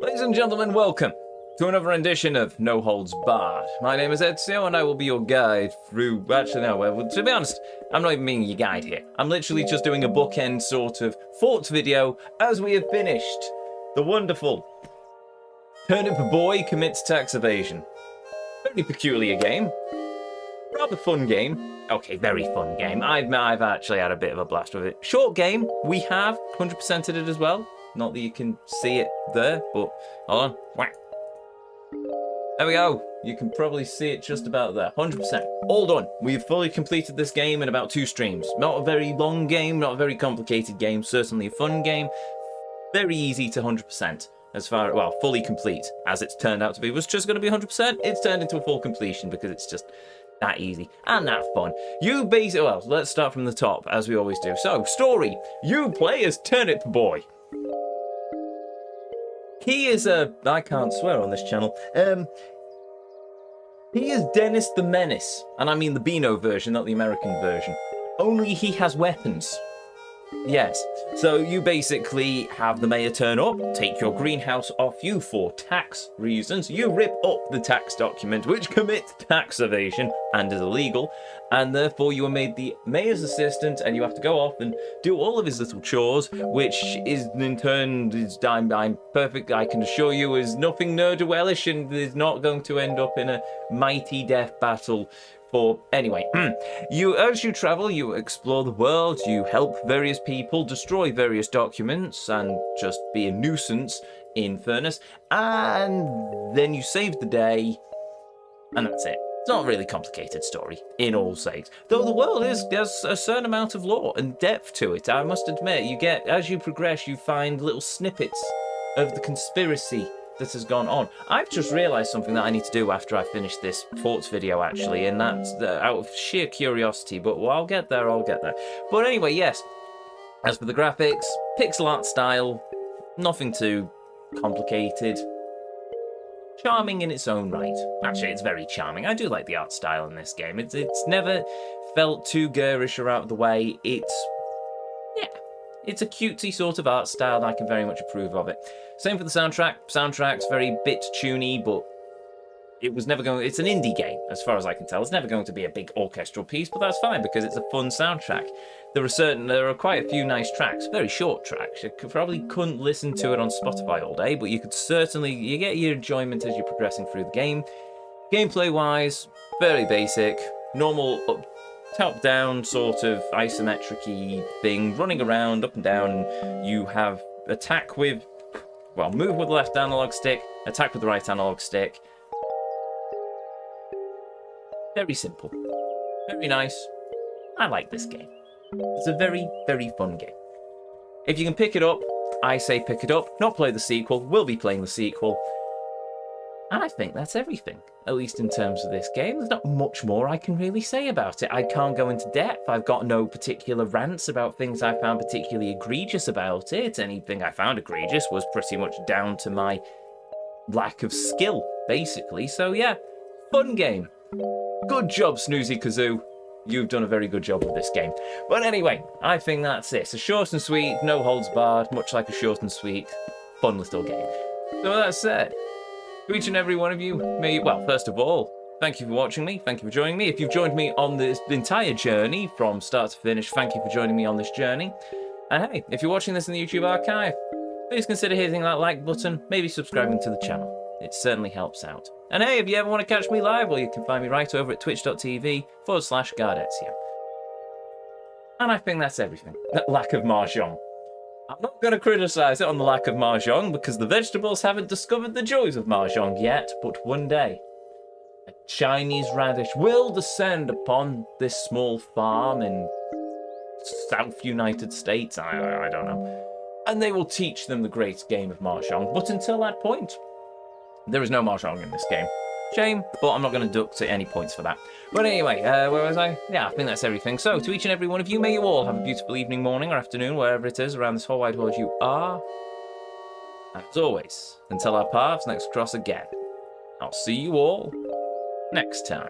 Ladies and gentlemen, welcome to another rendition of No Holds Barred. My name is Ezio, and I will be your guide through... Actually, no, well, to be honest, I'm not even being your guide here. I'm literally just doing a bookend sort of thoughts video as we have finished the wonderful Turnip Boy Commits Tax Evasion. Very peculiar game. Rather fun game. Okay, very fun game. I've actually had a bit of a blast with it. Short game. We have 100%ed it as well. Not that you can see it there, but hold on. Whack. There we go. You can probably see it just about there. 100%. All done. We've fully completed this game in about 2 streams. Not a very long game, not a very complicated game. Certainly a fun game. Very easy to 100%. As far, well, fully complete, as it's turned out to be. It was just going to be 100%. It's turned into a full completion because it's just that easy and that fun. You basically, well, let's start from the top, as we always do. So, story. You play as Turnip Boy. He is I can't swear on this channel. He is Dennis the Menace. And I mean the Beano version, not the American version. Only he has weapons. Yes. So you basically have the mayor turn up, take your greenhouse off you for tax reasons. You rip up the tax document, which commits tax evasion and is illegal, and therefore you are made the mayor's assistant, and you have to go off and do all of his little chores, which is in turn, I'm perfect, I can assure you, is nothing ne'er-do-wellish and is not going to end up in a mighty death battle. Anyway, as you travel, you explore the world, you help various people, destroy various documents, and just be a nuisance in fairness, and then you save the day, and that's it. It's not a really complicated story, in all sakes. Though the world there's a certain amount of lore and depth to it, I must admit. As you progress, you find little snippets of the conspiracy that has gone on. I've just realised something that I need to do after I finish this thoughts video, actually, and that's out of sheer curiosity, but I'll get there. But anyway, yes, as for the graphics, pixel art style, nothing too complicated. Charming in its own right. Actually, it's very charming. I do like the art style in this game. It's never felt too garish or out of the way. It's a cutesy sort of art style, and I can very much approve of it. Same for the soundtrack. Soundtrack's very bit-tuney, but it's an indie game, as far as I can tell. It's never going to be a big orchestral piece, but that's fine, because it's a fun soundtrack. There are quite a few nice tracks, very short tracks. You probably couldn't listen to it on Spotify all day, but you get your enjoyment as you're progressing through the game. Gameplay-wise, very basic, normal top-down sort of isometric-y thing, running around up and down. You have move with the left analog stick, attack with the right analog stick. Very simple. Very nice. I like this game. It's a very, very fun game. If you can pick it up, I say pick it up. Not play the sequel. We'll be playing the sequel. And I think that's everything, at least in terms of this game. There's not much more I can really say about it. I can't go into depth. I've got no particular rants about things I found particularly egregious about it. Anything I found egregious was pretty much down to my lack of skill, basically. So yeah, fun game. Good job, Snoozy Kazoo. You've done a very good job with this game. But anyway, I think that's it. So short and sweet, no holds barred, much like a short and sweet, fun little game. So with that said, to each and every one of you, first of all, thank you for watching me, thank you for joining me. If you've joined me on this entire journey from start to finish, thank you for joining me on this journey. And hey, if you're watching this in the YouTube archive, please consider hitting that like button, maybe subscribing to the channel. It certainly helps out. And hey, if you ever want to catch me live, well, you can find me right over at twitch.tv/GuardEzio. And I think that's everything. That lack of mahjong. I'm not going to criticise it on the lack of mahjong, because the vegetables haven't discovered the joys of mahjong yet, but one day, a Chinese radish will descend upon this small farm in South United States, I don't know, and they will teach them the great game of mahjong. But until that point, there is no mahjong in this game. Shame, but I'm not going to deduct any points for that. But anyway, where was I? Yeah, I think that's everything. So, to each and every one of you, may you all have a beautiful evening, morning, or afternoon, wherever it is around this whole wide world you are. And as always, until our paths next cross again, I'll see you all next time.